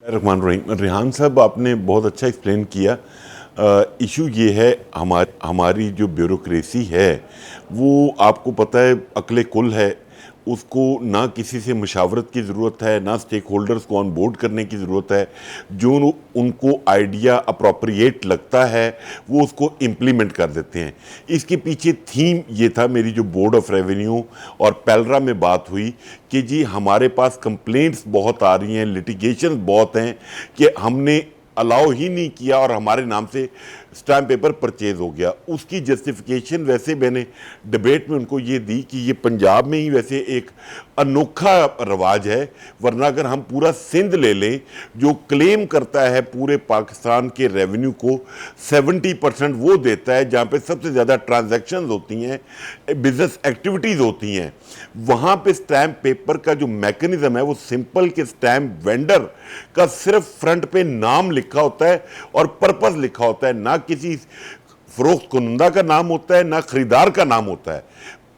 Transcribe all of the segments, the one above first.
रहमान रहीम। रेहान साहब, आपने बहुत अच्छा एक्सप्लेन किया। इशू ये है, हमारी जो ब्यूरोक्रेसी है वो आपको पता है अकले कुल है। उसको ना किसी से मशावरत की ज़रूरत है, ना स्टेक होल्डर्स को ऑन बोर्ड करने की ज़रूरत है। जो उनको आइडिया अप्रोप्रिएट लगता है वो उसको इम्प्लीमेंट कर देते हैं। इसके पीछे थीम ये था, मेरी जो बोर्ड ऑफ रेवेन्यू और पेलरा में बात हुई कि जी हमारे पास कंप्लेंट्स बहुत आ रही हैं, लिटिगेशन बहुत हैं कि हमने अलाउ ही नहीं किया और हमारे नाम से स्टैम्प पेपर परचेज हो गया। उसकी जस्टिफिकेशन वैसे मैंने डिबेट में उनको ये दी कि ये पंजाब में ही वैसे एक अनोखा रवाज है, वरना अगर हम पूरा सिंध ले लें जो क्लेम करता है पूरे पाकिस्तान के रेवेन्यू को 70% वो देता है, जहाँ पे सबसे ज़्यादा ट्रांजैक्शंस होती हैं, बिजनेस एक्टिविटीज़ होती हैं, वहाँ पे स्टैम्प पेपर का जो मैकेनिज्म है वो सिंपल के स्टैम्प वेंडर का सिर्फ फ्रंट पे नाम लिखा होता है और पर्पस लिखा होता है, ना किसी फरोख्त कुनंदा का नाम होता है, ना खरीदार का नाम होता है।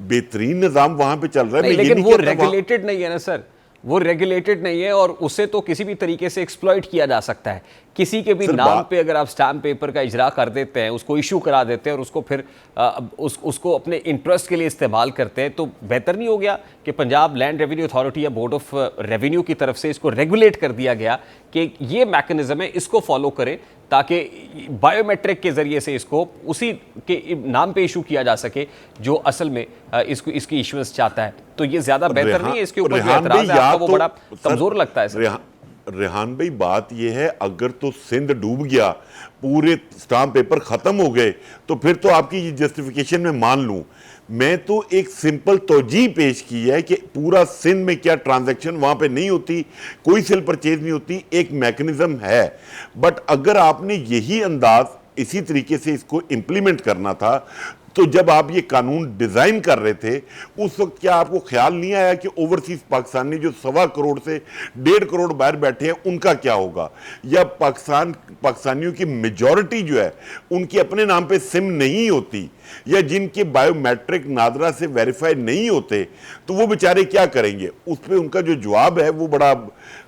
बेहतरीन निज़ाम वहां पे चल रहा है। नहीं, लेकिन वो रेगुलेटेड नहीं है ना सर, वो रेगुलेटेड नहीं है और उसे तो किसी भी तरीके से एक्सप्लॉइट किया जा सकता है। किसी के भी नाम पे अगर आप स्टैम्प पेपर का इजरा कर देते हैं, उसको इशू करा देते हैं और उसको फिर उसको अपने इंटरेस्ट के लिए इस्तेमाल करते हैं, तो बेहतर नहीं हो गया कि पंजाब लैंड रेवेन्यू अथॉरिटी या बोर्ड ऑफ रेवेन्यू की तरफ से इसको रेगुलेट कर दिया गया कि ये मैकेनिज्म है, इसको फॉलो करें ताकि बायोमेट्रिक के जरिए से इसको उसी के नाम पे इशू किया जा सके जो असल में इसकी इशुएंस चाहता है। तो ये ज्यादा बेहतर नहीं है? इसके ऊपर जो एतराज है आपका वो बड़ा कमजोर लगता है। रेहान भाई, बात यह है अगर तो सिंध डूब गया, पूरे स्टाम्प पेपर खत्म हो गए, तो फिर तो आपकी ये जस्टिफिकेशन में मान लूं। मैं तो एक सिंपल तौजीह पेश की है कि पूरा सिंध में क्या ट्रांजैक्शन वहां पे नहीं होती, कोई सेल परचेज नहीं होती, एक मैकेनिज्म है। बट अगर आपने यही अंदाज इसी तरीके से इसको इंप्लीमेंट करना था, तो जब आप ये कानून डिजाइन कर रहे थे उस वक्त क्या आपको ख्याल नहीं आया कि ओवरसीज पाकिस्तानी जो 1.25 करोड़ से 1.5 करोड़ बाहर बैठे हैं उनका क्या होगा, या पाकिस्तानियों की मेजॉरिटी जो है उनकी अपने नाम पे सिम नहीं होती, या जिनके बायोमेट्रिक नादरा से वेरीफाई नहीं होते, तो वो बेचारे क्या करेंगे? उस पर उनका जो जवाब है वो बड़ा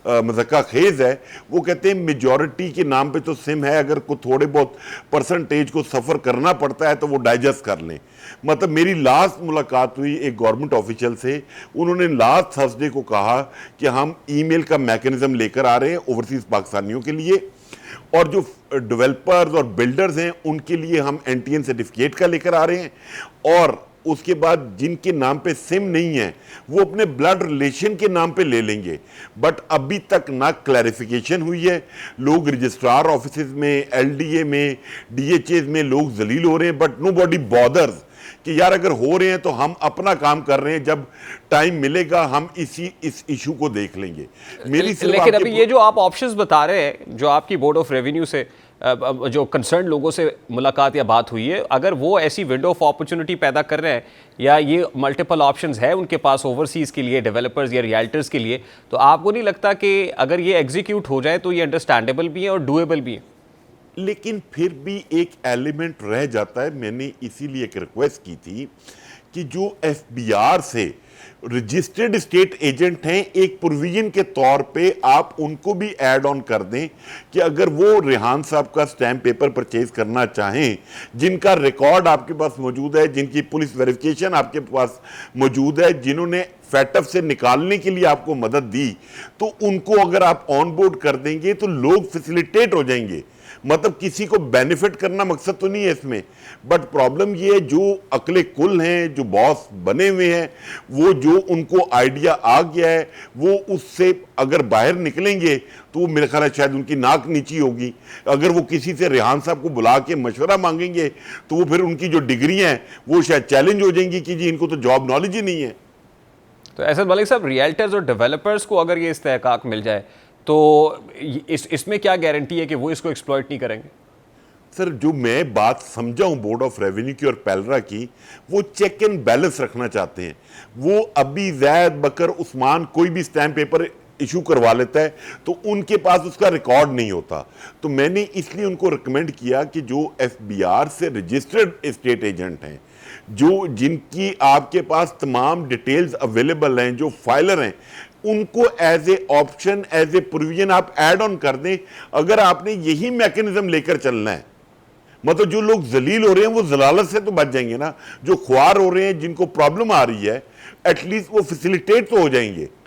मज़ाक़ा खेज है। वो कहते हैं मेजॉरिटी के नाम पे तो सिम है, अगर को थोड़े बहुत परसेंटेज को सफ़र करना पड़ता है तो वो डाइजेस्ट कर लें। मतलब मेरी लास्ट मुलाकात हुई एक गवर्नमेंट ऑफिशियल से, उन्होंने लास्ट थर्सडे को कहा कि हम ईमेल का मैकेनिज्म लेकर आ रहे हैं ओवरसीज पाकिस्तानियों के लिए, और जो डेवलपर्स और बिल्डर्स हैं उनके लिए हम एनटीएन सर्टिफिकेट का लेकर आ रहे हैं, और उसके बाद जिनके नाम पे सिम नहीं है वो अपने ब्लड रिलेशन के नाम पे ले लेंगे। बट अभी तक ना क्लैरिफिकेशन हुई है। लोग रजिस्ट्रार ऑफिस में, एलडीए में, डीएचए में लोग जलील हो रहे हैं, बट नो बॉडी बॉदर्स कि यार अगर हो रहे हैं तो हम अपना काम कर रहे हैं, जब टाइम मिलेगा हम इस इशू को देख लेंगे। लेकिन अभी ये जो आप ऑप्शंस बता रहे हैं, जो आपकी बोर्ड ऑफ रेवेन्यू से जो कंसर्न लोगों से मुलाकात या बात हुई है, अगर वो ऐसी विंडो ऑफ अपॉर्चुनिटी पैदा कर रहे हैं या ये मल्टीपल ऑप्शंस है उनके पास ओवरसीज के लिए, डेवलपर्स या रियल्टर्स के लिए, तो आपको नहीं लगता कि अगर ये एग्जीक्यूट हो जाए तो ये अंडरस्टैंडेबल भी है और डूएबल भी है? लेकिन फिर भी एक एलिमेंट रह जाता है। मैंने इसीलिए एक रिक्वेस्ट की थी कि जो एफबीआर से रजिस्टर्ड स्टेट एजेंट हैं, एक प्रोविजन के तौर पे आप उनको भी ऐड ऑन कर दें कि अगर वो रेहान साहब का स्टैम्प पेपर परचेज करना चाहें, जिनका रिकॉर्ड आपके पास मौजूद है, जिनकी पुलिस वेरिफिकेशन आपके पास मौजूद है, जिन्होंने फैटफ से निकालने के लिए आपको मदद दी, तो उनको अगर आप ऑन बोर्ड कर देंगे तो लोग फैसिलिटेट हो जाएंगे। मतलब किसी को बेनिफिट करना मकसद तो नहीं है इसमें, बट प्रॉब्लम ये है जो अकले कुल हैं, जो बॉस बने हुए हैं, वो जो उनको आइडिया आ गया है वो उससे अगर बाहर निकलेंगे तो वो मेरे ख्याल है शायद उनकी नाक नीची होगी। अगर वो किसी से रेहान साहब को बुला के मशवरा मांगेंगे तो वो फिर उनकी जो डिग्री हैं वो शायद चैलेंज हो जाएंगी कि जी इनको तो जॉब नॉलेज ही नहीं है। तो असद मलिक साहब, रियल्टर्स और डेवलपर्स को अगर ये इस्तेहकाक मिल जाए तो इसमें क्या गारंटी है कि वो इसको एक्सप्लॉइट नहीं करेंगे? सर, जो मैं बात समझा हूं बोर्ड ऑफ रेवेन्यू की और पेलरा की, वो चेक एंड बैलेंस रखना चाहते हैं। वो अभी जैद बकर उस्मान कोई भी स्टैम्प पेपर इशू करवा लेता है तो उनके पास उसका रिकॉर्ड नहीं होता। तो मैंने इसलिए उनको रिकमेंड किया कि जो एफबीआर से रजिस्टर्ड स्टेट एजेंट हैं, जो जिनकी आपके पास तमाम डिटेल्स अवेलेबल हैं, जो फाइलर हैं, उनको as a option, as a provision आप ऐड ऑन कर दें। अगर आपने यही मैकेनिज्म लेकर चलना है, मतलब जो लोग जलील हो रहे हैं वो जलालत से तो बच जाएंगे ना, जो ख्वार हो रहे हैं जिनको प्रॉब्लम आ रही है एटलीस्ट वो फैसिलिटेट तो हो जाएंगे।